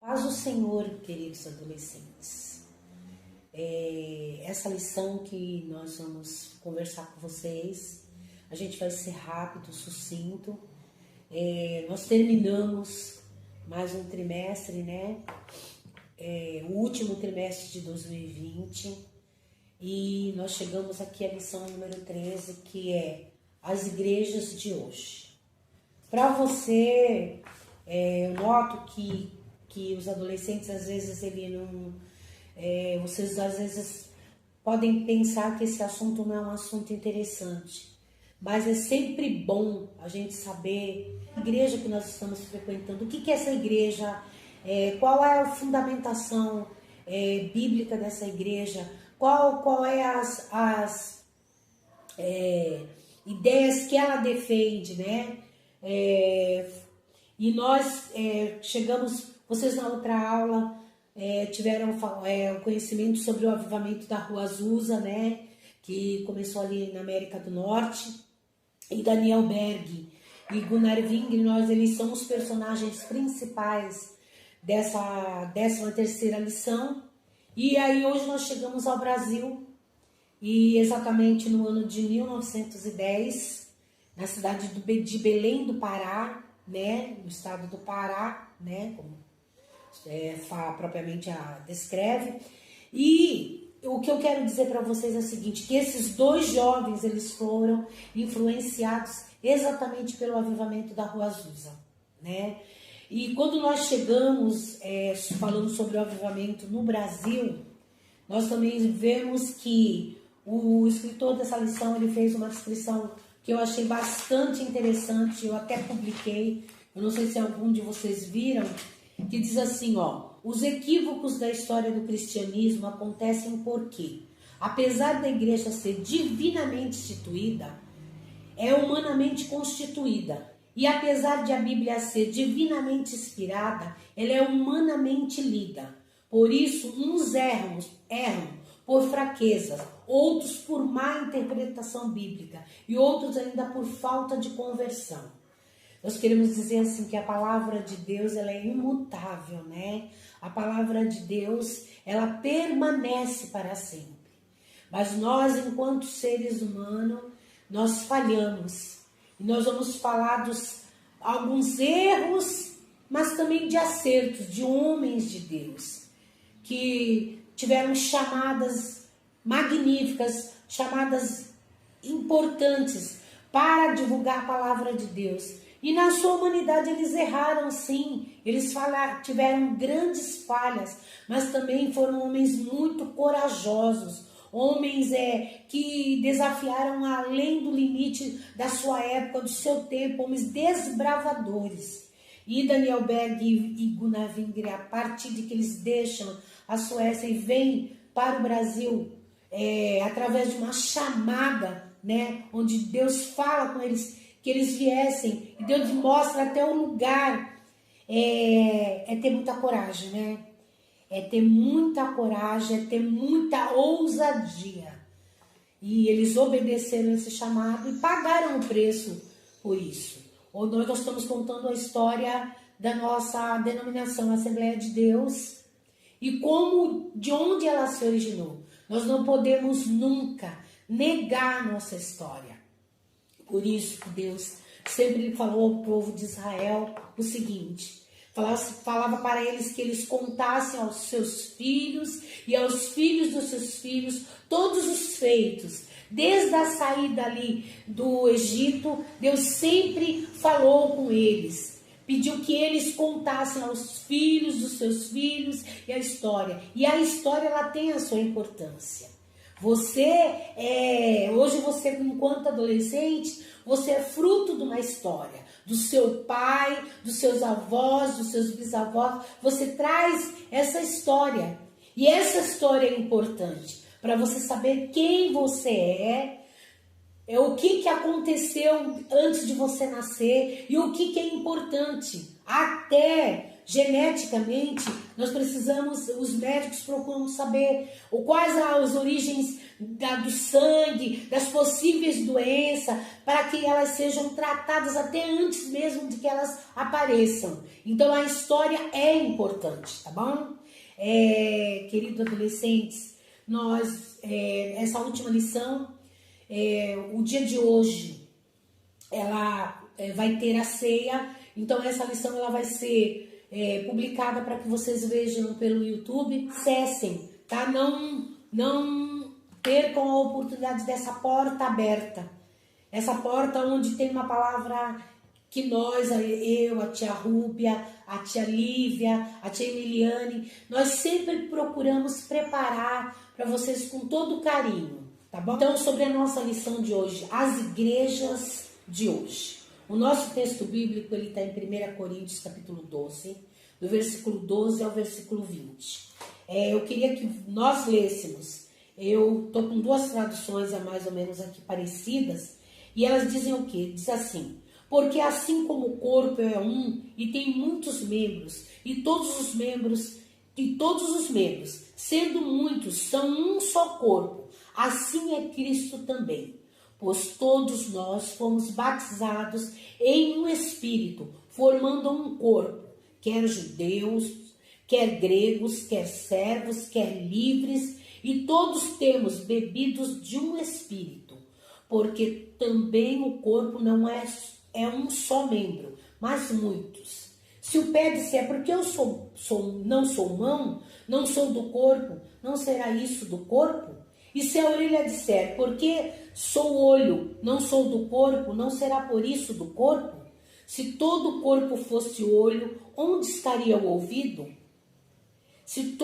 Paz o Senhor, queridos adolescentes. Essa lição que nós vamos conversar com vocês, a gente vai ser rápido, sucinto. Nós terminamos mais um trimestre, né? O último trimestre de 2020. E nós chegamos aqui à lição número 13, que é as igrejas de hoje. Para você, eu noto que os adolescentes, às vezes, vocês às vezes podem pensar que esse assunto não é um assunto interessante, mas é sempre bom a gente saber a igreja que nós estamos frequentando, o que é essa igreja, qual é a fundamentação bíblica dessa igreja, qual é as ideias que ela defende, né? E nós chegamos, vocês na outra aula tiveram conhecimento sobre o avivamento da Rua Azusa, né? Que começou ali na América do Norte. E Daniel Berg e Gunnar Wingren, eles são os personagens principais dessa 13ª lição. E aí hoje nós chegamos ao Brasil, e exatamente no ano de 1910, na cidade de Belém do Pará, né, no estado do Pará, né, como propriamente descreve. E o que eu quero dizer para vocês é o seguinte, que esses dois jovens, eles foram influenciados exatamente pelo avivamento da Rua Azusa, né? E quando nós chegamos falando sobre o avivamento no Brasil, nós também vemos que o escritor dessa lição, ele fez uma descrição que eu achei bastante interessante, eu até publiquei, eu não sei se algum de vocês viram, que diz assim, os equívocos da história do cristianismo acontecem porque, apesar da igreja ser divinamente instituída, é humanamente constituída. E apesar de a Bíblia ser divinamente inspirada, ela é humanamente lida. Por isso, uns erram por fraquezas, outros por má interpretação bíblica e outros ainda por falta de conversão. Nós queremos dizer assim que a palavra de Deus, ela é imutável, né? A palavra de Deus, ela permanece para sempre. Mas nós, enquanto seres humanos, nós falhamos. E nós vamos falar dos alguns erros, mas também de acertos de homens de Deus, que tiveram chamadas magníficas, chamadas importantes para divulgar a palavra de Deus. E na sua humanidade eles erraram sim, eles tiveram grandes falhas, mas também foram homens muito corajosos, homens que desafiaram além do limite da sua época, do seu tempo, homens desbravadores. E Daniel Berg e Gunnar Wingren, a partir de que eles deixam a Suécia e vêm para o Brasil, através de uma chamada, né, onde Deus fala com eles, que eles viessem, e Deus mostra até o lugar, ter muita coragem, né? É ter muita coragem, é ter muita ousadia. E eles obedeceram esse chamado e pagaram o preço por isso. Nós estamos contando a história da nossa denominação, Assembleia de Deus, e de onde ela se originou. Nós não podemos nunca negar a nossa história. Por isso que Deus sempre falou ao povo de Israel o seguinte, falava para eles que eles contassem aos seus filhos e aos filhos dos seus filhos todos os feitos. Desde a saída ali do Egito, Deus sempre falou com eles. Pediu que eles contassem aos filhos dos seus filhos e a história. E a história, ela tem a sua importância. Hoje você, enquanto adolescente, você é fruto de uma história. Do seu pai, dos seus avós, dos seus bisavós. Você traz essa história. E essa história é importante para você saber quem você o que aconteceu antes de você nascer e o que é importante até geneticamente, nós precisamos, os médicos procuram saber quais as origens do sangue, das possíveis doenças, para que elas sejam tratadas até antes mesmo de que elas apareçam. Então a história é importante, tá bom? Queridos adolescentes, essa última lição, o dia de hoje, ela vai ter a ceia. Então essa lição ela vai ser publicada para que vocês vejam pelo YouTube. Acessem, tá? Não percam a oportunidade dessa porta aberta. Essa porta onde tem uma palavra que nós, eu, a tia Rúbia, a tia Lívia, a tia Emiliane, nós sempre procuramos preparar para vocês com todo carinho, tá bom? Então, sobre a nossa lição de hoje, as igrejas de hoje. O nosso texto bíblico ele está em 1 Coríntios capítulo 12, do versículo 12 ao versículo 20. Eu queria que nós lêssemos. Eu estou com duas traduções mais ou menos aqui parecidas, e elas dizem o quê? Diz assim: porque assim como o corpo é um e tem muitos membros, e todos os membros, sendo muitos, são um só corpo, assim é Cristo também. Pois todos nós fomos batizados em um espírito, formando um corpo, quer judeus, quer gregos, quer servos, quer livres, e todos temos bebidos de um espírito, porque também o corpo não é um só membro, mas muitos. Se o pé disser, porque eu não sou mão, não sou do corpo, não será isso do corpo? E se a orelha disser, porque sou olho, não sou do corpo, não será por isso do corpo? Se todo o corpo fosse olho, onde estaria o ouvido? Se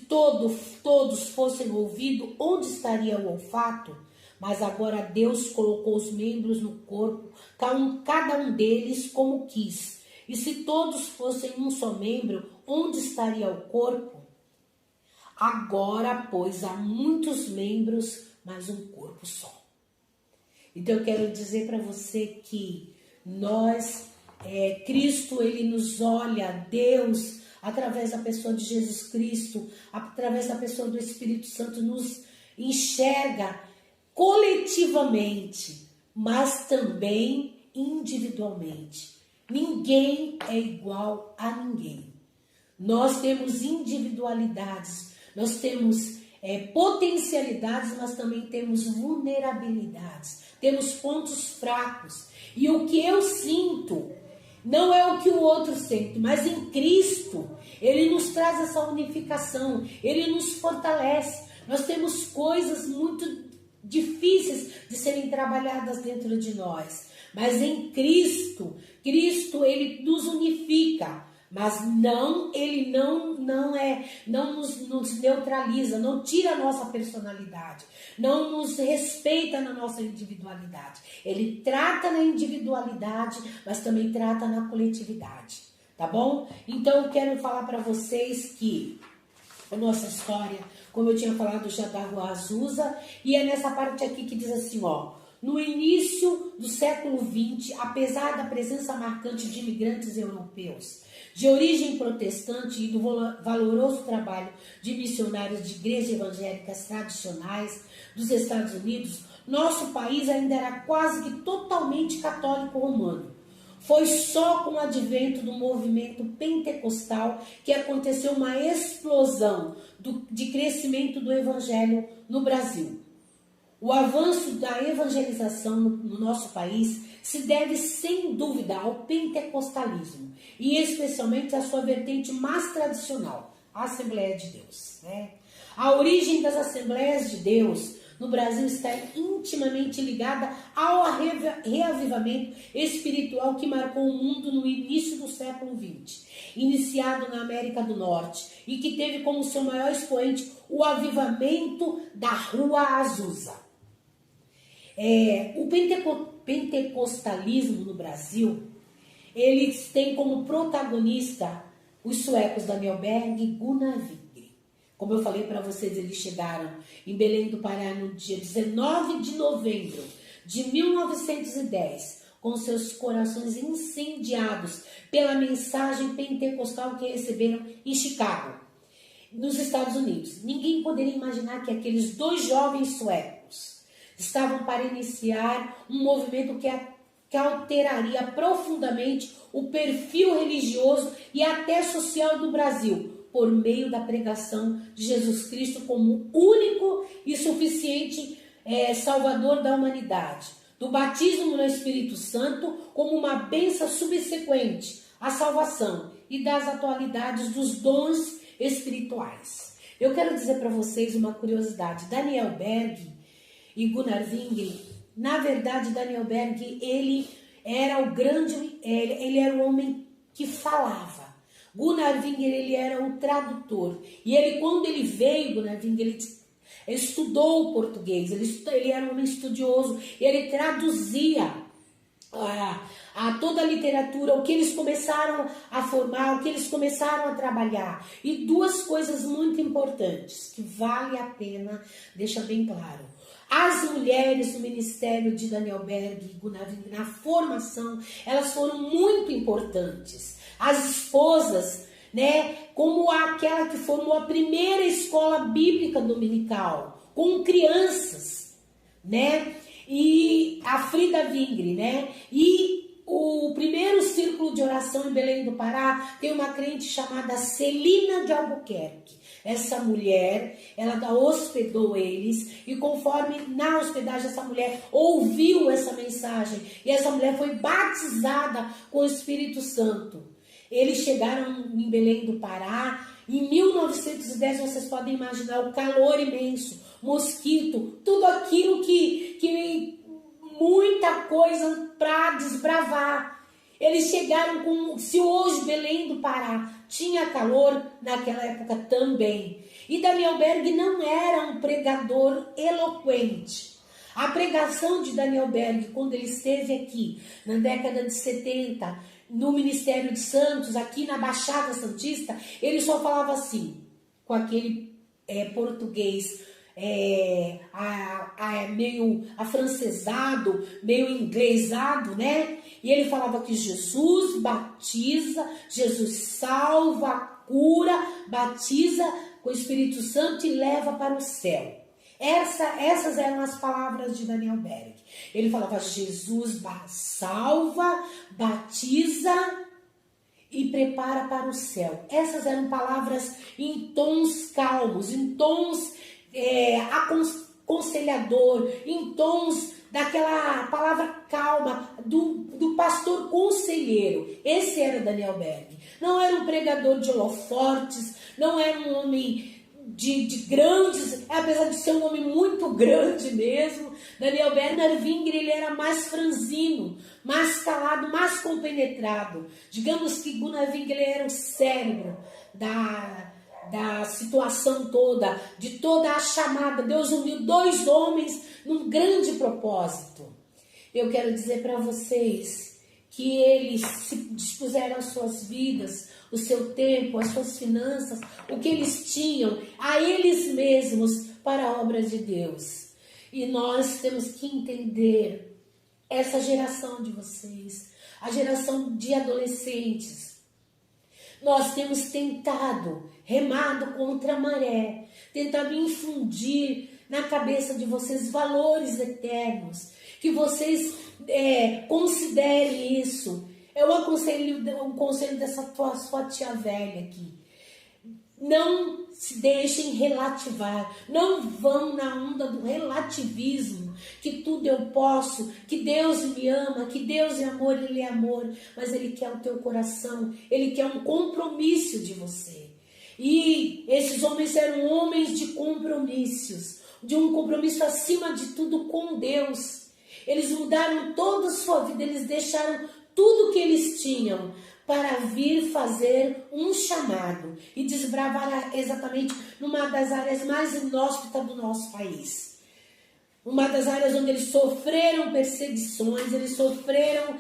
todos fossem ouvido, onde estaria o olfato? Mas agora Deus colocou os membros no corpo, cada um deles como quis. E se todos fossem um só membro, onde estaria o corpo? Agora, pois, há muitos membros, mas um corpo só. Então eu quero dizer para você que Cristo, ele nos olha, Deus, através da pessoa de Jesus Cristo, através da pessoa do Espírito Santo, nos enxerga coletivamente, mas também individualmente. Ninguém é igual a ninguém. Nós temos individualidades, nós temos potencialidades, mas também temos vulnerabilidades, temos pontos fracos. E o que eu sinto não é o que o outro sente, mas em Cristo, Ele nos traz essa unificação, Ele nos fortalece. Nós temos coisas muito difíceis de serem trabalhadas dentro de nós, mas em Cristo, Ele nos unifica. Mas ele não nos neutraliza, não tira a nossa personalidade, não nos respeita na nossa individualidade. Ele trata na individualidade, mas também trata na coletividade, tá bom? Então eu quero falar para vocês que a nossa história, como eu tinha falado já da Rua Azusa, e é nessa parte aqui que diz assim, ó: no início do século XX, apesar da presença marcante de imigrantes europeus, de origem protestante e do valoroso trabalho de missionários de igrejas evangélicas tradicionais dos Estados Unidos, nosso país ainda era quase que totalmente católico romano. Foi só com o advento do movimento pentecostal que aconteceu uma explosão de crescimento do evangelho no Brasil. O avanço da evangelização no nosso país se deve, sem dúvida, ao pentecostalismo, e especialmente à sua vertente mais tradicional, a Assembleia de Deus, né? A origem das Assembleias de Deus no Brasil está intimamente ligada ao reavivamento espiritual que marcou o mundo no início do século XX, iniciado na América do Norte, e que teve como seu maior expoente o avivamento da Rua Azusa. O pentecostalismo no Brasil, eles têm como protagonista os suecos Daniel Berg e Gunnar Wingren. Como eu falei para vocês, eles chegaram em Belém do Pará no dia 19 de novembro de 1910, com seus corações incendiados pela mensagem pentecostal que receberam em Chicago, nos Estados Unidos. Ninguém poderia imaginar que aqueles 2 jovens suecos estavam para iniciar um movimento que alteraria profundamente o perfil religioso e até social do Brasil, por meio da pregação de Jesus Cristo como único e suficiente Salvador da humanidade, do batismo no Espírito Santo como uma bênção subsequente à salvação e das atualidades dos dons espirituais. Eu quero dizer para vocês uma curiosidade. Daniel Berg e Gunnar Wingren, na verdade, Daniel Berg, ele era o homem que falava. Gunnar Wingren, ele era o tradutor. E ele, quando ele veio, Gunnar Wingren, ele estudou o português. Ele era um homem estudioso. Ele traduzia a toda a literatura, o que eles começaram a formar, o que eles começaram a trabalhar. E 2 coisas muito importantes, que vale a pena deixar bem claro. As mulheres no ministério de Daniel Berg e Gunnar Wingren, na formação, elas foram muito importantes. As esposas, né, como aquela que formou a primeira escola bíblica dominical, com crianças, né, e a Frida Wingren, né, e o primeiro círculo de oração em Belém do Pará tem uma crente chamada Celina de Albuquerque. Essa mulher, ela hospedou eles e conforme na hospedagem essa mulher ouviu essa mensagem e essa mulher foi batizada com o Espírito Santo. Eles chegaram em Belém do Pará. Em 1910, vocês podem imaginar o calor imenso, mosquito, tudo aquilo que muita coisa para desbravar. Eles chegaram com, se hoje Belém do Pará tinha calor, naquela época também. E Daniel Berg não era um pregador eloquente. A pregação de Daniel Berg, quando ele esteve aqui, na década de 70, no Ministério de Santos, aqui na Baixada Santista, ele só falava assim, com aquele português meio afrancesado, meio inglesado, né? E ele falava que Jesus batiza, Jesus salva, cura, batiza com o Espírito Santo e leva para o céu. Essas eram as palavras de Daniel Berg. Ele falava, Jesus salva, batiza e prepara para o céu. Essas eram palavras em tons calmos, em tons aconselhador, em tons daquela palavra calma do pastor conselheiro. Esse era Daniel Berg. Não era um pregador de holofortes, não era um homem de grandes, apesar de ser um homem muito grande mesmo. Daniel Bernard Wingren, ele era mais franzino, mais calado, mais compenetrado. Digamos que Gunnar Wingren, ele era o cérebro da situação toda, de toda a chamada. Deus uniu 2 homens num grande propósito. Eu quero dizer para vocês que eles se dispuseram as suas vidas, o seu tempo, as suas finanças, o que eles tinham, a eles mesmos para a obra de Deus. E nós temos que entender essa geração de vocês, a geração de adolescentes. Nós temos tentado, remado contra a maré, tentado infundir na cabeça de vocês valores eternos, que vocês considerem isso. Eu aconselho um conselho dessa sua tia velha aqui. Não se deixem relativar, não vão na onda do relativismo, que tudo eu posso, que Deus me ama, que Deus é amor, Ele é amor, mas Ele quer o teu coração, Ele quer um compromisso de você. E esses homens eram homens de compromissos, de um compromisso acima de tudo com Deus. Eles mudaram toda a sua vida, eles deixaram tudo que eles tinham para vir fazer um chamado e desbravar exatamente numa das áreas mais inóspitas do nosso país. Uma das áreas onde eles sofreram perseguições, eles sofreram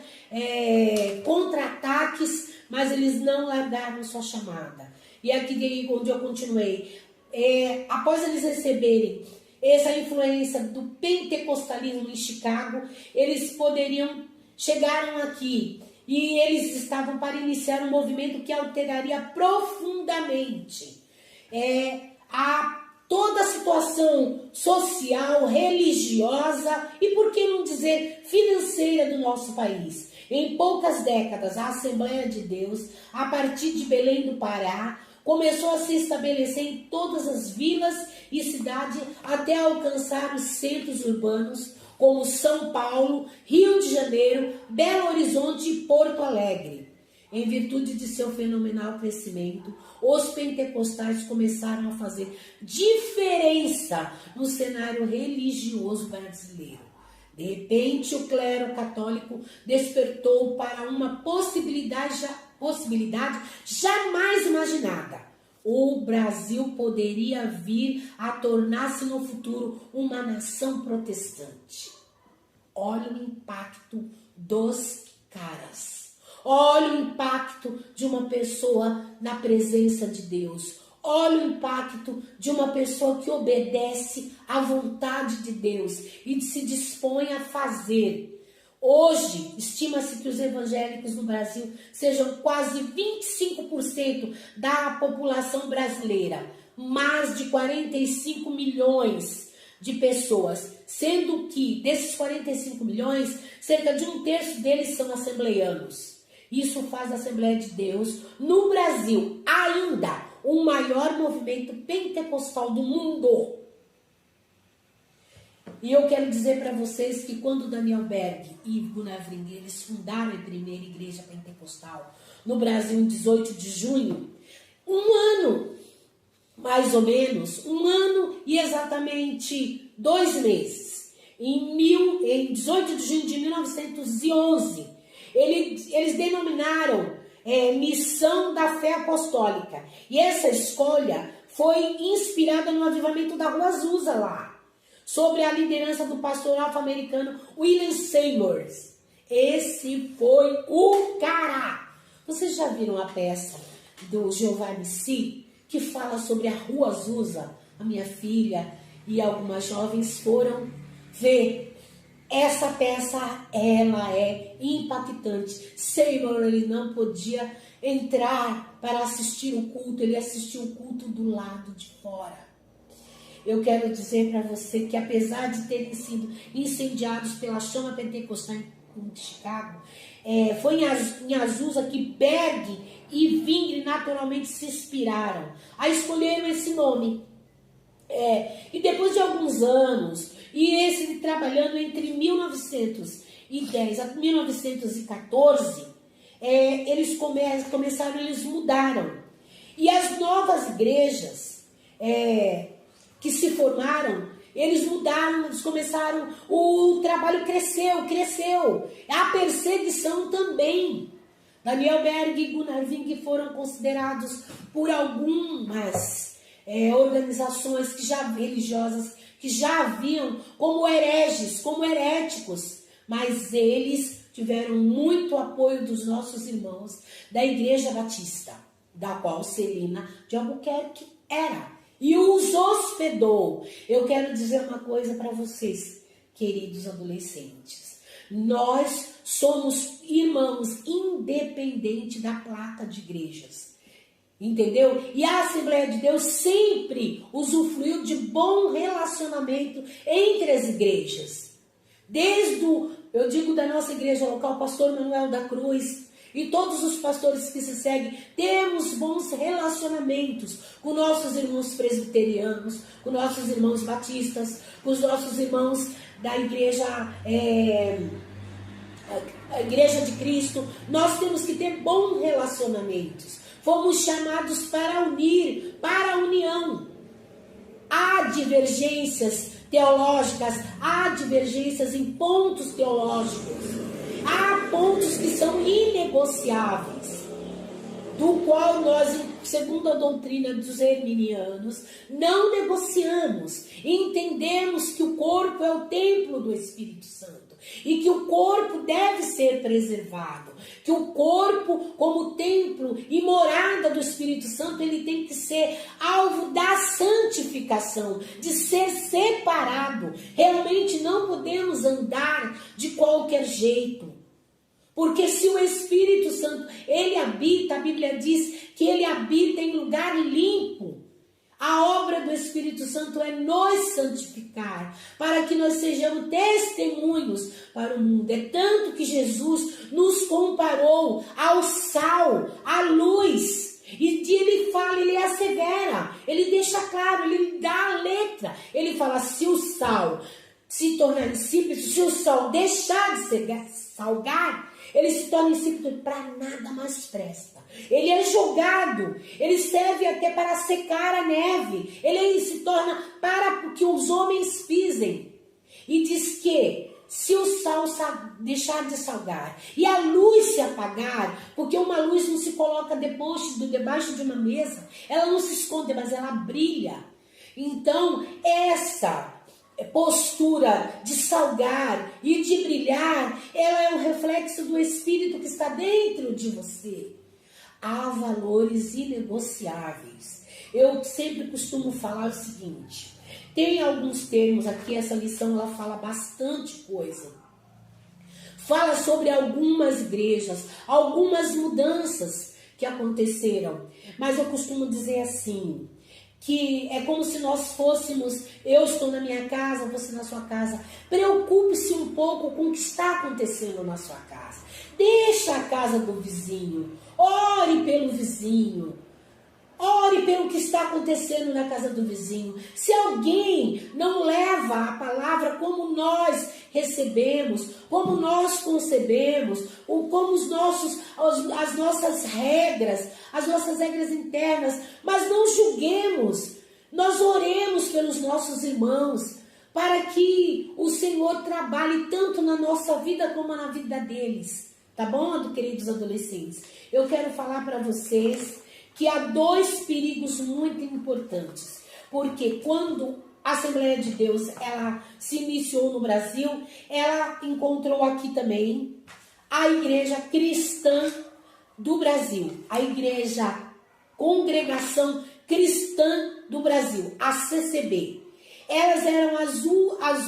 contra-ataques, mas eles não largaram sua chamada. E aqui onde eu continuei, após eles receberem essa influência do pentecostalismo em Chicago, eles poderiam chegaram aqui e eles estavam para iniciar um movimento que alteraria profundamente toda a situação social, religiosa e, por que não dizer, financeira do nosso país. Em poucas décadas, a Assembleia de Deus, a partir de Belém do Pará, começou a se estabelecer em todas as vilas e cidades até alcançar os centros urbanos, como São Paulo, Rio de Janeiro, Belo Horizonte e Porto Alegre. Em virtude de seu fenomenal crescimento, os pentecostais começaram a fazer diferença no cenário religioso brasileiro. De repente, o clero católico despertou para uma possibilidade jamais imaginada. O Brasil poderia vir a tornar-se no futuro uma nação protestante. Olha o impacto dos caras. Olha o impacto de uma pessoa na presença de Deus. Olha o impacto de uma pessoa que obedece à vontade de Deus e se dispõe a fazer. Hoje, estima-se que os evangélicos no Brasil sejam quase 25% da população brasileira, mais de 45 milhões de pessoas, sendo que desses 45 milhões, cerca de 1/3 deles são assembleianos. Isso faz a Assembleia de Deus, no Brasil, ainda o maior movimento pentecostal do mundo. E eu quero dizer para vocês que quando Daniel Berg e Gunnar Wring, eles fundaram a primeira igreja pentecostal no Brasil em 18 de junho, um ano, mais ou menos, um ano e exatamente 2 meses, em 18 de junho de 1911, eles denominaram Missão da Fé Apostólica. E essa escolha foi inspirada no avivamento da Rua Azusa lá, sobre a liderança do pastor afro-americano William Seymour. Esse foi o cara. Vocês já viram a peça do Giovanni Si, que fala sobre a Rua Azusa? A minha filha e algumas jovens foram ver. Essa peça, ela é impactante. Seymour, ele não podia entrar para assistir o culto, ele assistiu o culto do lado de fora. Eu quero dizer para você que, apesar de terem sido incendiados pela chama pentecostal em Chicago, foi em Azusa que Berg e Wring naturalmente se inspiraram a escolheram esse nome. E depois de alguns anos, e esse trabalhando entre 1910 a 1914, eles eles mudaram. E as novas igrejas que se formaram, eles mudaram, eles começaram, o trabalho cresceu. A perseguição também. Daniel Berg e Gunnar Wring foram considerados por algumas organizações religiosas que já haviam como hereges, como heréticos, mas eles tiveram muito apoio dos nossos irmãos da Igreja Batista, da qual Celina de Albuquerque era, e os hospedou. Eu quero dizer uma coisa para vocês, queridos adolescentes. Nós somos irmãos independente da placa de igrejas. Entendeu? E a Assembleia de Deus sempre usufruiu de bom relacionamento entre as igrejas. Desde eu digo da nossa igreja local, pastor Manuel da Cruz, e todos os pastores que se seguem, temos bons relacionamentos com nossos irmãos presbiterianos, com nossos irmãos batistas, com os nossos irmãos da igreja, a Igreja de Cristo. Nós temos que ter bons relacionamentos. Fomos chamados para unir, para a união. Há divergências teológicas, há divergências em pontos teológicos. Há pontos que são inegociáveis, do qual nós, segundo a doutrina dos herminianos, não negociamos. Entendemos que o corpo é o templo do Espírito Santo e que o corpo deve ser preservado, que o corpo, como templo e morada do Espírito Santo, ele tem que ser alvo da santificação, de ser separado. Realmente não podemos andar de qualquer jeito. Porque se o Espírito Santo, ele habita, a Bíblia diz que ele habita em lugar limpo. A obra do Espírito Santo é nos santificar, para que nós sejamos testemunhos para o mundo. É tanto que Jesus nos comparou ao sal, à luz. E ele fala, ele assevera, ele deixa claro, ele dá a letra. Ele fala, se o sal se tornar insípido, se o sal deixar de ser salgar, ele se torna insípido e para nada mais presta. Ele é jogado, ele serve até para secar a neve, ele se torna para que os homens pisem. E diz que se o sal deixar de salgar e a luz se apagar, porque uma luz não se coloca debaixo de uma mesa, ela não se esconde, mas ela brilha. Então, essa postura de salgar e de brilhar, ela é um reflexo do Espírito que está dentro de você. Há valores inegociáveis. Eu sempre costumo falar o seguinte, tem alguns termos aqui, essa lição ela fala bastante coisa. Fala sobre algumas igrejas, algumas mudanças que aconteceram, mas eu costumo dizer assim, que é como se nós fôssemos, eu estou na minha casa, você na sua casa. Preocupe-se um pouco com o que está acontecendo na sua casa. Deixa a casa do vizinho, ore pelo vizinho, ore pelo que está acontecendo na casa do vizinho. Se alguém não leva a palavra como nós recebemos, como nós concebemos, ou como as nossas regras internas, mas não julguemos, nós oremos pelos nossos irmãos, para que o Senhor trabalhe tanto na nossa vida como na vida deles. Tá bom, queridos adolescentes? Eu quero falar para vocês que há dois perigos muito importantes, porque quando a Assembleia de Deus ela se iniciou no Brasil, ela encontrou aqui também a Igreja Cristã do Brasil, a Igreja Congregação Cristã do Brasil, a CCB. Elas eram as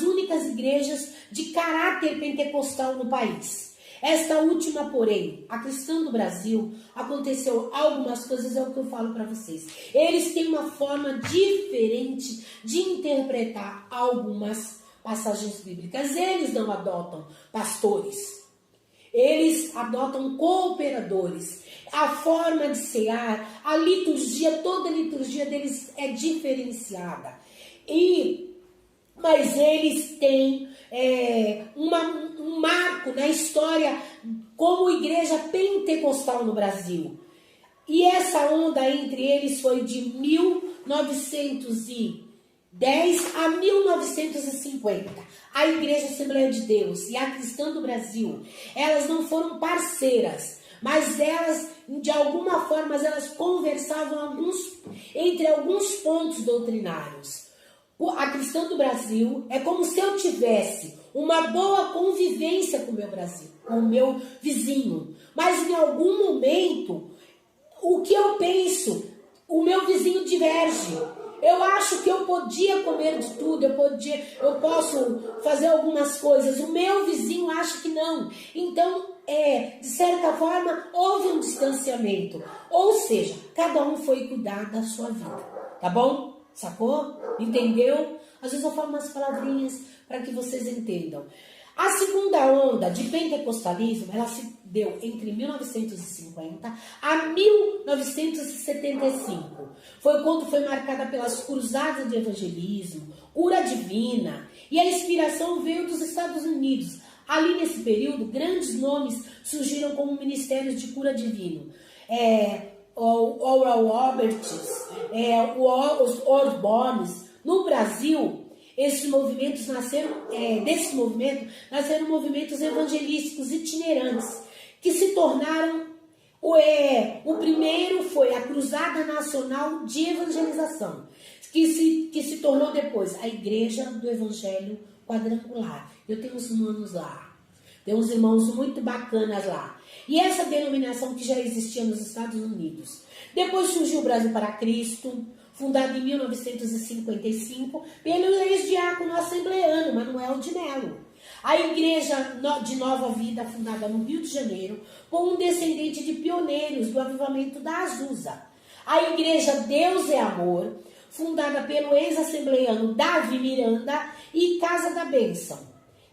únicas igrejas de caráter pentecostal no país. Esta última, porém, a Cristã do Brasil, aconteceu algumas coisas, é o que eu falo para vocês. Eles têm uma forma diferente de interpretar algumas passagens bíblicas. Eles não adotam pastores, eles adotam cooperadores. A forma de cear, a liturgia, toda a liturgia deles é diferenciada. Mas eles têm um marco na história como igreja pentecostal no Brasil. E essa onda entre eles foi de 1910 a 1950. A Igreja Assembleia de Deus e a Cristã do Brasil, elas não foram parceiras, mas elas, de alguma forma, elas conversavam entre alguns pontos doutrinários. A Cristã do Brasil é como se eu tivesse uma boa convivência com o meu Brasil, com o meu vizinho. Mas em algum momento, o que eu penso, o meu vizinho diverge. Eu acho que eu podia comer de tudo, eu posso fazer algumas coisas. O meu vizinho acha que não. Então, de certa forma, houve um distanciamento. Ou seja, cada um foi cuidar da sua vida. Tá bom? Sacou? Entendeu? Às vezes eu falo umas palavrinhas para que vocês entendam. A segunda onda de pentecostalismo, ela se deu entre 1950 a 1975. Foi quando foi marcada pelas cruzadas de evangelismo, cura divina, e a inspiração veio dos Estados Unidos. Ali nesse período, grandes nomes surgiram como ministérios de cura divino. Oral Roberts, os Osbornes. No Brasil, esses movimentos desse movimento nasceram movimentos evangelísticos itinerantes, que se tornaram, o primeiro foi a Cruzada Nacional de Evangelização, que se tornou depois a Igreja do Evangelho Quadrangular. Eu tenho uns manos lá, tem uns irmãos muito bacanas lá. E essa denominação que já existia nos Estados Unidos. Depois surgiu o Brasil para Cristo, fundado em 1955 pelo ex-diácono assembleano Manuel de Melo. A Igreja de Nova Vida, fundada no Rio de Janeiro, por um descendente de pioneiros do avivamento da Azusa. A Igreja Deus é Amor, fundada pelo ex-assembleiano Davi Miranda e Casa da Bênção,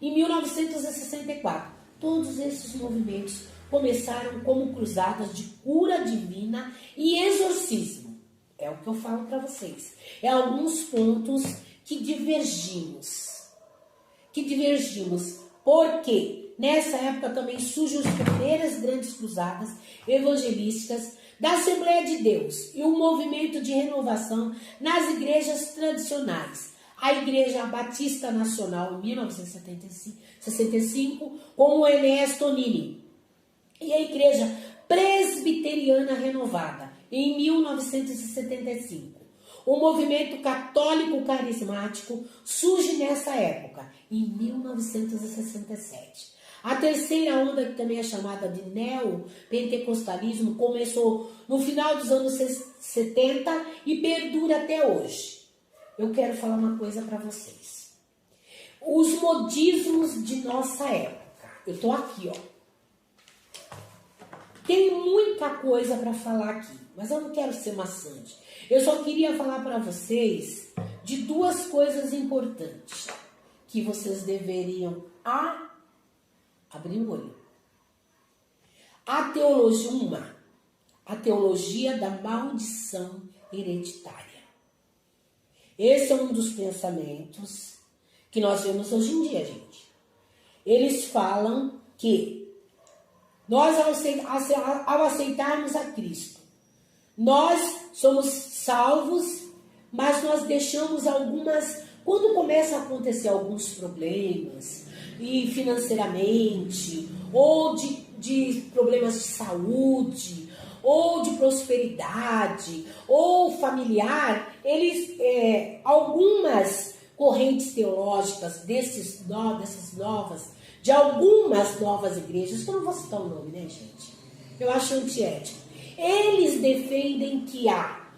em 1964. Todos esses movimentos começaram como cruzadas de cura divina e exorcismo. É o que eu falo para vocês. É alguns pontos que divergimos. Porque nessa época também surgem as primeiras grandes cruzadas evangelísticas da Assembleia de Deus e o movimento de renovação nas igrejas tradicionais. A Igreja Batista Nacional, em 1965, com o Enéas Tonini. E a Igreja Presbiteriana Renovada, em 1975. O movimento católico carismático surge nessa época, em 1967. A terceira onda, que também é chamada de neopentecostalismo, começou no final dos anos 70 e perdura até hoje. Eu quero falar uma coisa para vocês. Os modismos de nossa época. Eu tô aqui, ó. Tem muita coisa para falar aqui, mas eu não quero ser maçante. Eu só queria falar para vocês de duas coisas importantes que vocês deveriam abrir o olho. A teologia da maldição hereditária. Esse é um dos pensamentos que nós vemos hoje em dia, gente. Eles falam que nós, ao aceitarmos a Cristo, nós somos salvos, mas nós deixamos algumas... Quando começa a acontecer alguns problemas, e financeiramente, ou de problemas de saúde, ou de prosperidade, ou familiar, algumas correntes teológicas de algumas novas igrejas, que eu não vou citar o nome, né, gente? Eu acho antiético. Eles defendem que há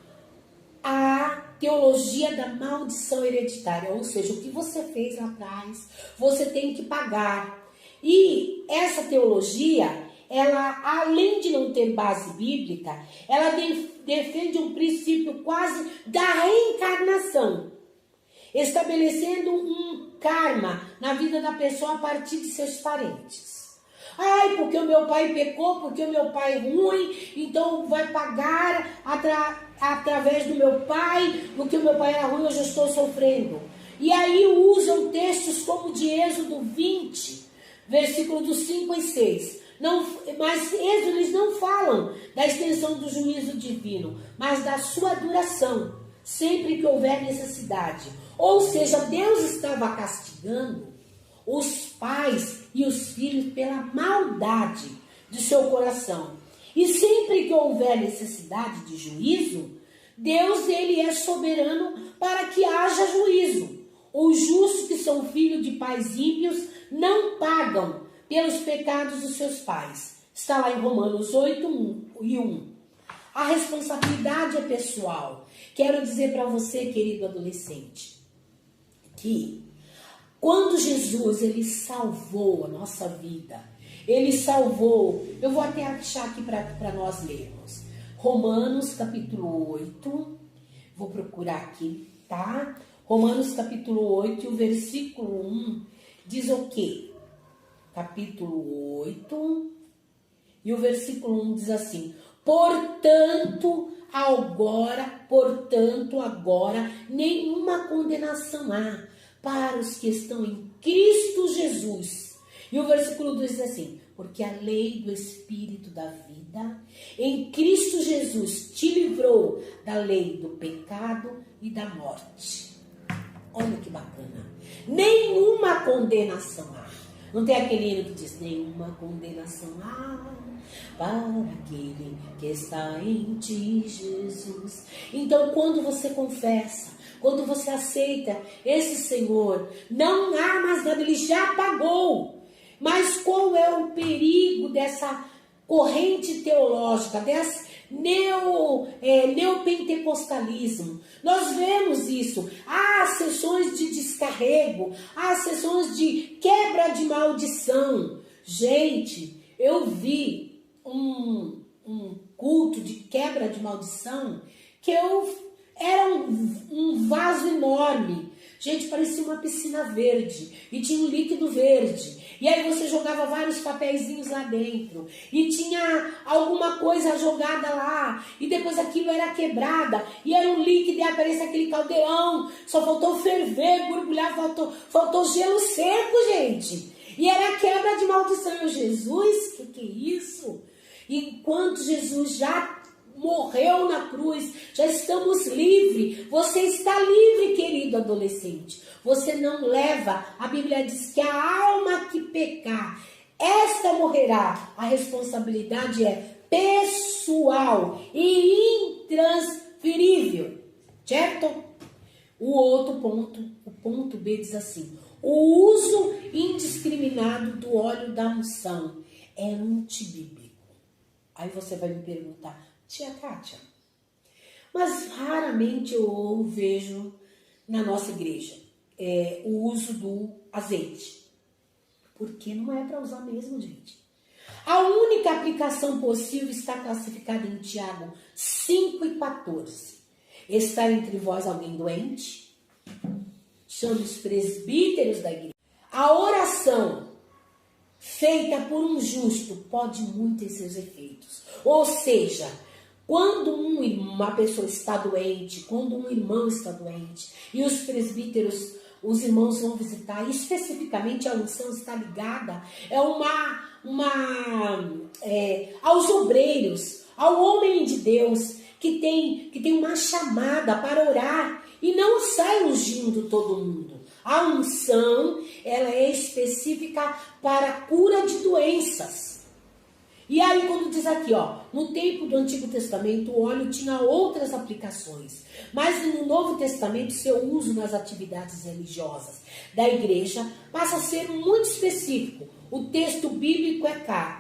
a teologia da maldição hereditária, ou seja, o que você fez lá atrás, você tem que pagar. E essa teologia, ela, além de não ter base bíblica, ela defende um princípio quase da reencarnação, estabelecendo um karma na vida da pessoa a partir de seus parentes. Ai, porque o meu pai pecou, porque o meu pai é ruim, então vai pagar através do meu pai, porque o meu pai era ruim, eu já estou sofrendo. E aí usam textos como o de Êxodo 20, versículos dos 5 e 6. Mas eles não falam da extensão do juízo divino, mas da sua duração, sempre que houver necessidade. Ou seja, Deus estava castigando os pais e os filhos pela maldade de seu coração. E sempre que houver necessidade de juízo, Deus, ele é soberano para que haja juízo. Os justos que são filhos de pais ímpios não pagam pelos pecados dos seus pais. Está lá em Romanos 8:1. A responsabilidade é pessoal. Quero dizer para você, querido adolescente, que quando Jesus, ele salvou a nossa vida, ele salvou, eu vou até achar aqui para nós lermos, Romanos capítulo 8, vou procurar aqui, tá? Romanos capítulo 8, e o versículo 1 diz o quê? Capítulo 8, e o versículo 1 diz assim: Portanto, agora, nenhuma condenação há para os que estão em Cristo Jesus. E o versículo 2 diz assim: porque a lei do Espírito da vida em Cristo Jesus te livrou da lei do pecado e da morte. Olha que bacana. Nenhuma condenação há. Não tem aquele hino que diz: nenhuma condenação há para aquele que está em ti, Jesus. Então, quando você confessa, quando você aceita esse Senhor, não há mais nada, ele já pagou. Mas qual é o perigo dessa corrente teológica, desse neopentecostalismo? Nós vemos isso. Há sessões de descarrego, há sessões de quebra maldição. Gente, eu vi um culto de quebra de maldição que era um vaso enorme. Gente, parecia uma piscina verde e tinha um líquido verde. E aí você jogava vários papeizinhos lá dentro e tinha alguma coisa jogada lá e depois aquilo era quebrada e era um líquido e aparecia aquele caldeirão. Só faltou ferver, borbulhar, faltou gelo seco, gente. E era a quebra de maldição. Jesus, que é isso? Enquanto Jesus já morreu na cruz, já estamos livres. Você está livre, querido adolescente. Você não leva, a Bíblia diz que a alma que pecar, esta morrerá. A responsabilidade é pessoal e intransferível, certo? O outro ponto, o ponto B diz assim: o uso indiscriminado do óleo da unção é antibíblico. Aí você vai me perguntar: tia Kátia, mas raramente eu vejo na nossa igreja o uso do azeite. Porque não é para usar mesmo, gente. A única aplicação possível está classificada em Tiago 5:14. Está entre vós alguém doente? Chame os presbíteros da igreja. A oração feita por um justo pode muito em seus efeitos. Ou seja, quando uma pessoa está doente, quando um irmão está doente, e os presbíteros, os irmãos vão visitar, e especificamente a unção está ligada aos obreiros, ao homem de Deus, que tem uma chamada para orar, e não sai ungindo todo mundo. A unção, ela é específica para a cura de doenças. E aí quando diz aqui, no tempo do Antigo Testamento, o óleo tinha outras aplicações. Mas no Novo Testamento, seu uso nas atividades religiosas da igreja passa a ser muito específico. O texto bíblico é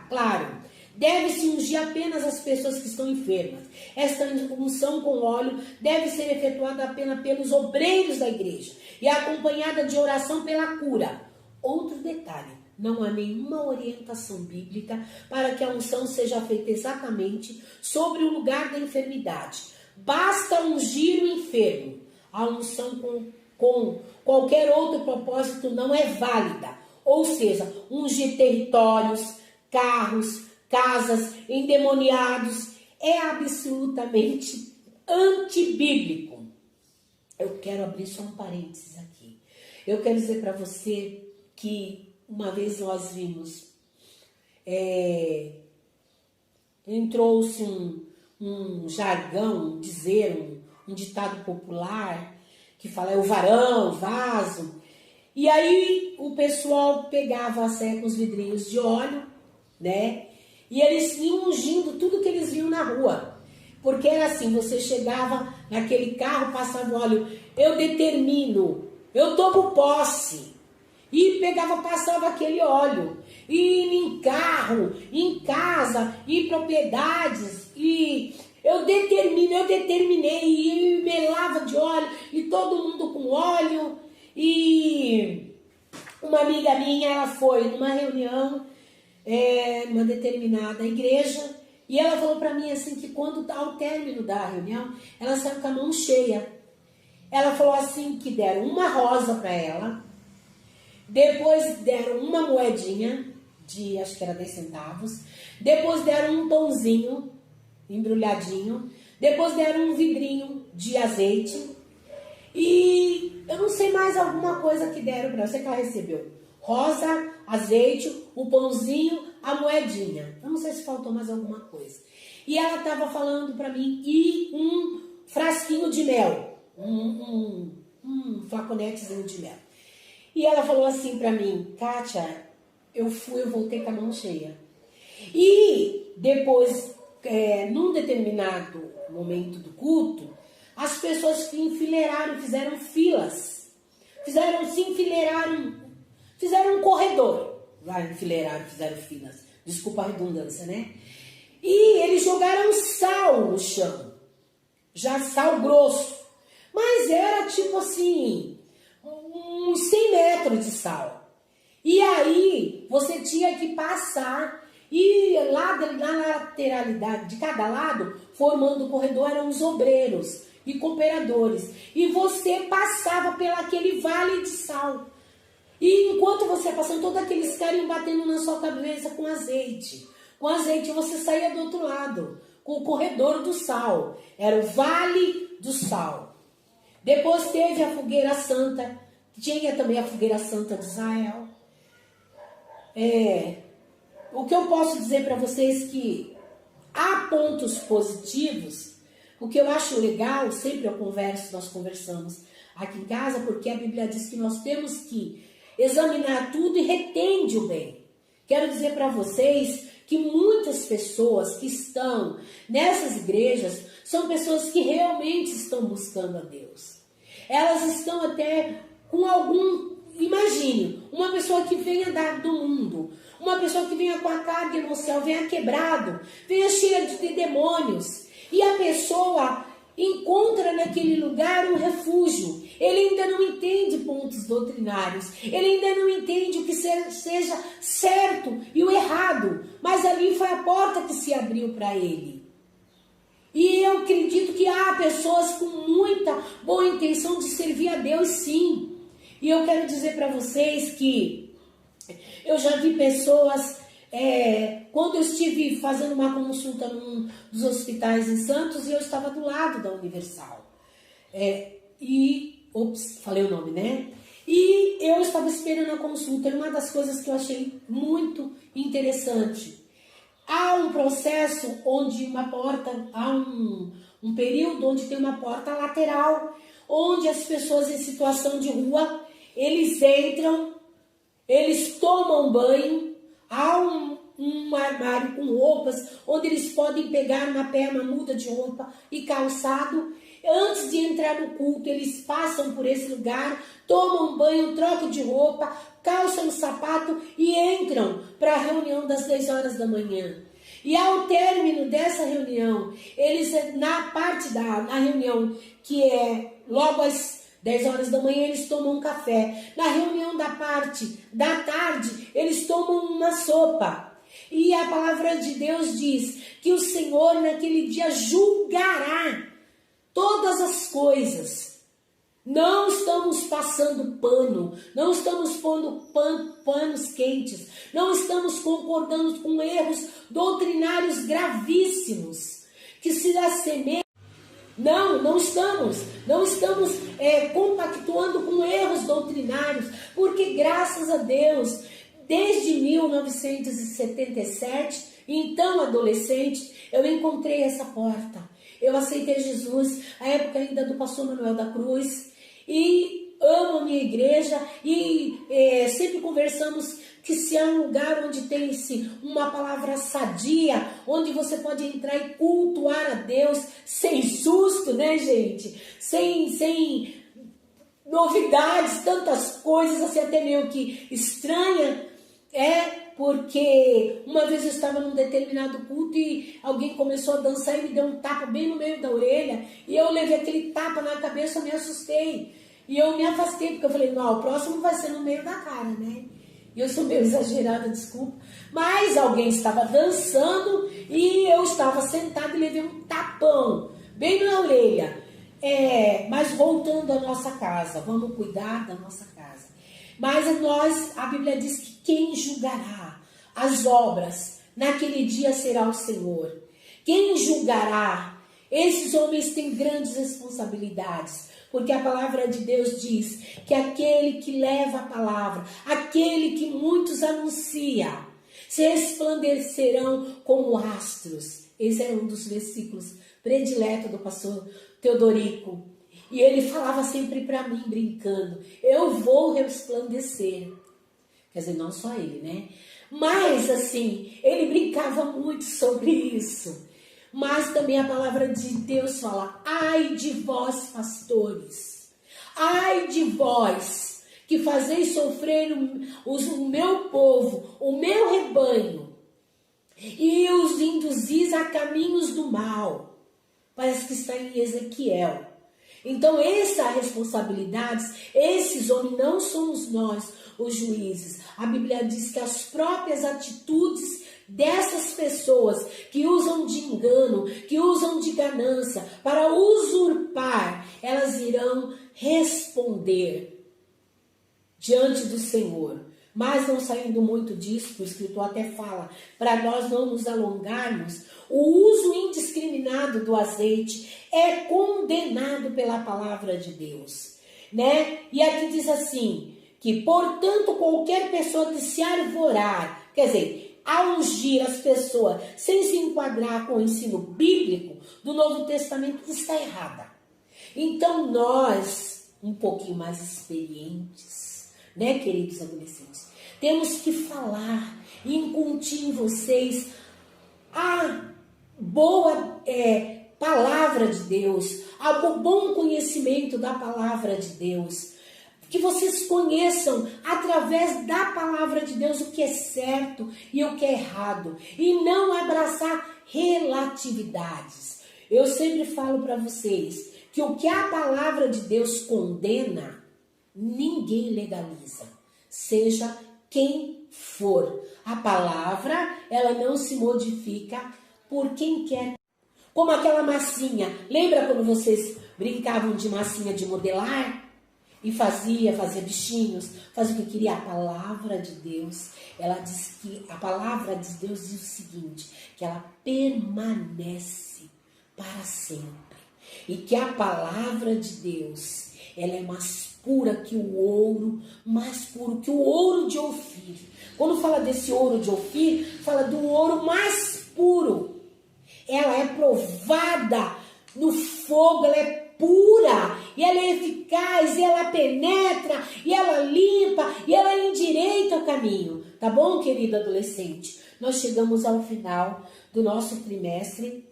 claro. Deve-se ungir apenas as pessoas que estão enfermas. Esta unção com óleo deve ser efetuada apenas pelos obreiros da igreja e acompanhada de oração pela cura. Outro detalhe: não há nenhuma orientação bíblica para que a unção seja feita exatamente sobre o lugar da enfermidade. Basta ungir o enfermo. A unção com qualquer outro propósito não é válida. Ou seja, ungir territórios, carros, casas, endemoniados, é absolutamente antibíblico. Eu quero abrir só um parênteses aqui. Eu quero dizer para você que uma vez nós vimos, entrou-se um jargão, um ditado popular, que fala é o varão, o vaso. E aí o pessoal pegava com os vidrinhos de óleo, né? E eles iam ungindo tudo que eles viam na rua. Porque era assim, você chegava naquele carro, passava o óleo, eu determino, eu tomo posse. E passava aquele óleo. E em carro, em casa, em propriedades. E eu determinei, e melava de óleo, e todo mundo com óleo. E uma amiga minha, ela foi numa reunião, numa determinada igreja, e ela falou para mim assim, que quando ao término da reunião, ela saiu com a mão cheia. Ela falou assim, que deram uma rosa para ela, depois deram uma moedinha, de acho que era 10 centavos, depois deram um pãozinho embrulhadinho, depois deram um vidrinho de azeite, e eu não sei mais alguma coisa que deram para ela. Eu sei que ela recebeu rosa, azeite, o pãozinho, a moedinha. Eu não sei se faltou mais alguma coisa. E ela estava falando para mim, e um frasquinho de mel, um flaconetezinho de mel. E ela falou assim para mim, Kátia, eu voltei com a mão cheia. E depois, num determinado momento do culto, as pessoas se enfileiraram, fizeram filas. Fizeram um corredor. Enfileiraram, fizeram filas. Desculpa a redundância, né? E eles jogaram sal no chão. Já sal grosso. Mas era tipo assim, uns 100 metros de sal. E aí, tinha que passar, e lá na lateralidade de cada lado, formando o corredor, eram os obreiros e cooperadores. E você passava pelaquele vale de sal. E enquanto você ia passando, todos aqueles caras iam batendo na sua cabeça com azeite. Com azeite você saía do outro lado, com o corredor do sal. Era o vale do sal. Depois teve a fogueira santa, tinha também a fogueira santa de Israel. O que eu posso dizer para vocês que há pontos positivos. O que eu acho legal, sempre nós conversamos aqui em casa, porque a Bíblia diz que nós temos que examinar tudo e retende o bem. Quero dizer para vocês que muitas pessoas que estão nessas igrejas são pessoas que realmente estão buscando a Deus. Elas estão até com imagine, uma pessoa que venha do mundo, uma pessoa que venha com a carga emocional, venha quebrado, venha cheia de demônios, e a pessoa encontra naquele lugar um refúgio. Ele ainda não entende pontos doutrinários, ele ainda não entende o que seja certo e o errado, mas ali foi a porta que se abriu para ele. E eu acredito que há pessoas com muita boa intenção de servir a Deus, sim. E eu quero dizer para vocês que eu já vi pessoas, quando eu estive fazendo uma consulta num dos hospitais em Santos, e eu estava do lado da Universal. Falei o nome, né? E eu estava esperando a consulta, e uma das coisas que eu achei muito interessante, há um processo onde há um período onde tem uma porta lateral, onde as pessoas em situação de rua, eles entram, eles tomam banho, há um armário com roupas, onde eles podem pegar uma muda de roupa e calçado. Antes de entrar no culto, eles passam por esse lugar, tomam banho, trocam de roupa, calçam o sapato e entram para a reunião das 10 horas da manhã. E ao término dessa reunião, eles, na reunião que é logo às 10 horas da manhã, eles tomam um café. Na reunião da parte da tarde, eles tomam uma sopa. E a palavra de Deus diz que o Senhor naquele dia julgará todas as coisas. Não estamos passando pano, não estamos pondo panos quentes, não estamos concordando com erros doutrinários gravíssimos que se assemelham. Não estamos compactuando com erros doutrinários, porque graças a Deus, desde 1977, então adolescente, eu encontrei essa porta. Eu aceitei Jesus, a época ainda do pastor Manuel da Cruz, e amo a minha igreja, e sempre conversamos que se há um lugar onde tem-se uma palavra sadia, onde você pode entrar e cultuar a Deus sem susto, né, gente? Sem novidades, tantas coisas, assim, até meio que estranha, porque uma vez eu estava num determinado culto e alguém começou a dançar e me deu um tapa bem no meio da orelha, e eu levei aquele tapa na cabeça, me assustei, e eu me afastei, porque eu falei, não, o próximo vai ser no meio da cara, né? E eu sou meio exagerada, desculpa, mas alguém estava dançando e eu estava sentada e levei um tapão bem na orelha. Mas voltando à nossa casa, vamos cuidar da nossa casa. Mas a Bíblia diz que quem julgará as obras naquele dia será o Senhor. Quem julgará? Esses homens têm grandes responsabilidades, porque a palavra de Deus diz que aquele que leva a palavra, aquele que muitos anuncia, se resplandecerão como astros. Esse é um dos versículos prediletos do pastor Teodorico. E ele falava sempre para mim, brincando, eu vou resplandecer. Quer dizer, não só ele, né? Mas, assim, ele brincava muito sobre isso. Mas também a palavra de Deus fala, ai de vós, pastores, ai de vós, que fazeis sofrer o meu povo, o meu rebanho, e os induzis a caminhos do mal. Parece que está em Ezequiel. Então, essa responsabilidade, esses homens não somos nós. os juízes. A Bíblia diz que as próprias atitudes dessas pessoas que usam de engano, que usam de ganância para usurpar, elas irão responder diante do Senhor. Mas não saindo muito disso, o escritor até fala, para nós não nos alongarmos, o uso indiscriminado do azeite é condenado pela palavra de Deus, né? E aqui diz assim, que portanto qualquer pessoa que se arvorar, quer dizer, a ungir as pessoas sem se enquadrar com o ensino bíblico do Novo Testamento está errada. Então nós, um pouquinho mais experientes, né, queridos adolescentes, temos que falar e incutir em vocês a boa palavra de Deus, o bom conhecimento da palavra de Deus, que vocês conheçam através da palavra de Deus o que é certo e o que é errado, e não abraçar relatividades. Eu sempre falo para vocês que o que a palavra de Deus condena, ninguém legaliza, seja quem for. A palavra, ela não se modifica por quem quer. Como aquela massinha, lembra quando vocês brincavam de massinha de modelar? E fazia bichinhos, fazia o que queria. A palavra de Deus, ela diz que, a palavra de Deus diz o seguinte, que ela permanece para sempre. E que a palavra de Deus, ela é mais pura que o ouro, mais puro que o ouro de Ofir. Quando fala desse ouro de Ofir, fala do ouro mais puro. Ela é provada no fogo, ela é pura, e ela é eficaz, e ela penetra, e ela limpa, e ela endireita o caminho. Tá bom, querido adolescente? Nós chegamos ao final do nosso trimestre,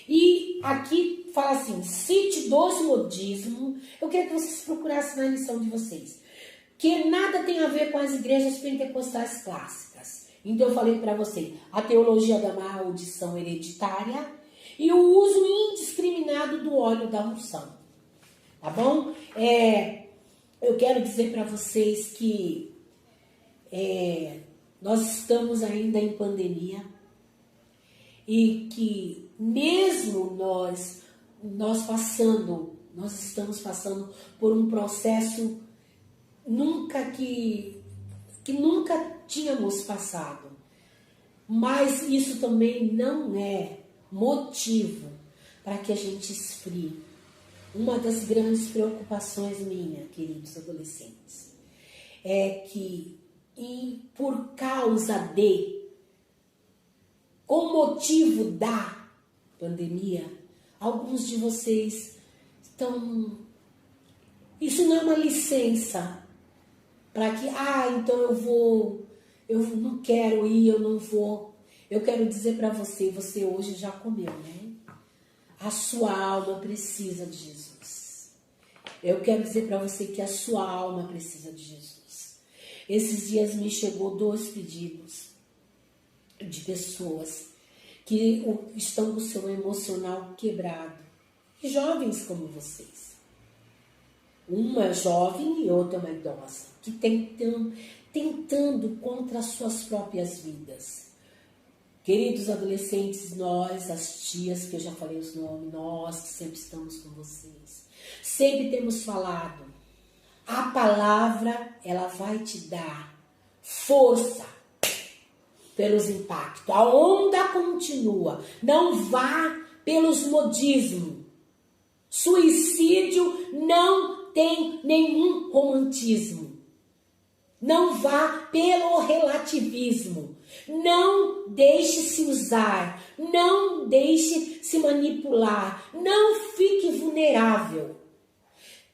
e aqui fala assim, cite 12 modismos. Eu queria que vocês procurassem na lição de vocês, que nada tem a ver com as igrejas pentecostais clássicas. Então eu falei para você, a teologia da maldição hereditária e o uso indiscriminado do óleo da unção. Tá bom? Eu quero dizer para vocês que nós estamos ainda em pandemia e que mesmo nós estamos passando por um processo que nunca tínhamos passado. Mas isso também não é motivo para que a gente esfrie. Uma das grandes preocupações minha, queridos adolescentes, é que por causa com motivo da pandemia, alguns de vocês estão... Isso não é uma licença para que, então eu não quero ir, eu não vou. Eu quero dizer para você hoje já comeu, né? A sua alma precisa de Jesus. Eu quero dizer para você que a sua alma precisa de Jesus. Esses dias me chegou 2 pedidos de pessoas que estão com o seu emocional quebrado. Jovens como vocês. Uma jovem e outra uma idosa. Que tentando contra as suas próprias vidas. Queridos adolescentes, nós, as tias, que eu já falei os nomes, nós que sempre estamos com vocês, sempre temos falado, a palavra, ela vai te dar força pelos impactos. A onda continua, não vá pelos modismos. Suicídio não tem nenhum romantismo. Não vá pelo relativismo. Não deixe se usar. Não deixe se manipular. Não fique vulnerável.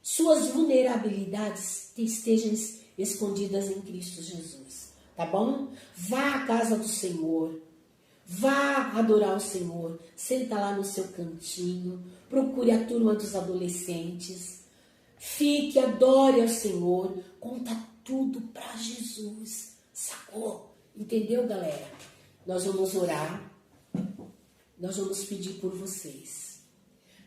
Suas vulnerabilidades estejam escondidas em Cristo Jesus. Tá bom? Vá à casa do Senhor. Vá adorar o Senhor. Senta lá no seu cantinho. Procure a turma dos adolescentes. Fique, adore ao Senhor. Conta tudo para Jesus. Sacou? Entendeu, galera? Nós vamos orar. Nós vamos pedir por vocês.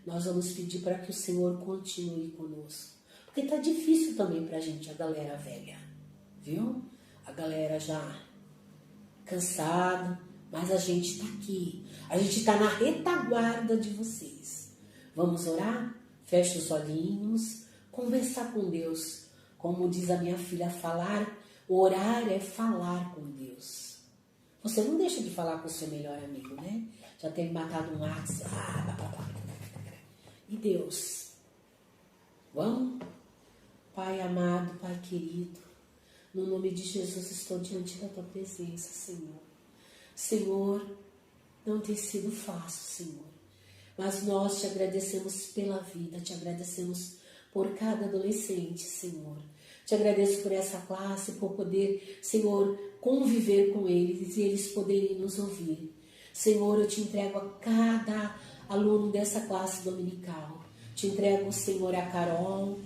Nós vamos pedir para que o Senhor continue conosco. Porque tá difícil também pra gente, a galera velha. viu? A galera já cansada, mas a gente está aqui. A gente está na retaguarda de vocês. Vamos orar? Feche os olhinhos, conversar com Deus. Como diz a minha filha, orar é falar com Deus. Você não deixa de falar com o seu melhor amigo, né? Já tem matado um WhatsApp. E Deus? Vamos? Pai amado, Pai querido, no nome de Jesus estou diante da Tua presença, Senhor. Senhor, não tem sido fácil, Senhor. Mas nós te agradecemos pela vida, te agradecemos por cada adolescente, Senhor. Te agradeço por essa classe, por poder, Senhor, conviver com eles e eles poderem nos ouvir. Senhor, eu te entrego a cada aluno dessa classe dominical. Te entrego, Senhor, a Carol,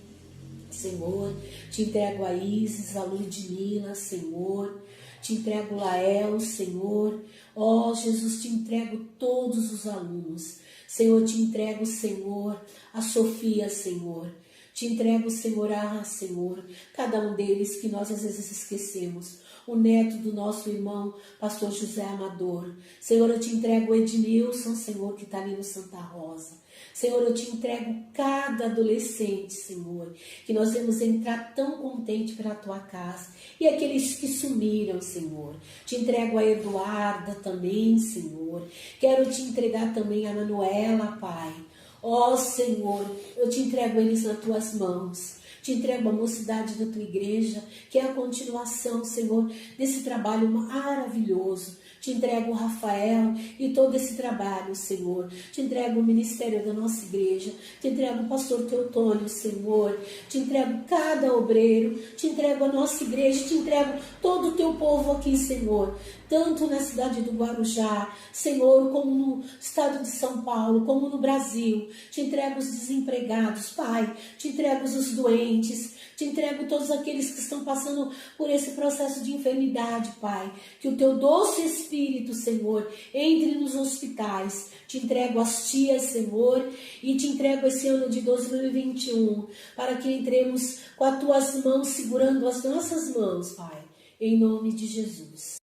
Senhor. Te entrego a Isis, a Ludmila, Senhor. Te entrego o Lael, Senhor. Ó, Jesus, te entrego todos os alunos. Senhor, te entrego, Senhor, a Sofia, Senhor. Te entrego, Senhor, Senhor, cada um deles que nós às vezes esquecemos. O neto do nosso irmão, pastor José Amador. Senhor, eu te entrego o Ednilson, Senhor, que está ali no Santa Rosa. Senhor, eu te entrego cada adolescente, Senhor, que nós vamos entrar tão contente para a tua casa. E aqueles que sumiram, Senhor. Te entrego a Eduarda também, Senhor. Quero te entregar também a Manuela, Pai. Ó Senhor, eu te entrego eles nas tuas mãos. Te entrego a mocidade da tua igreja, que é a continuação, Senhor, desse trabalho maravilhoso. Te entrego o Rafael e todo esse trabalho, Senhor. Te entrego o ministério da nossa igreja. Te entrego o pastor Teotônio, Senhor. Te entrego cada obreiro. Te entrego a nossa igreja. Te entrego todo o teu povo aqui, Senhor. Tanto na cidade do Guarujá, Senhor, como no estado de São Paulo, como no Brasil. Te entrego os desempregados, Pai. Te entrego os doentes. Te entrego todos aqueles que estão passando por esse processo de enfermidade, Pai. Que o teu doce Espírito, Senhor, entre nos hospitais. Te entrego as tias, Senhor, e te entrego esse ano de 2021, para que entremos com as tuas mãos, segurando as nossas mãos, Pai. Em nome de Jesus.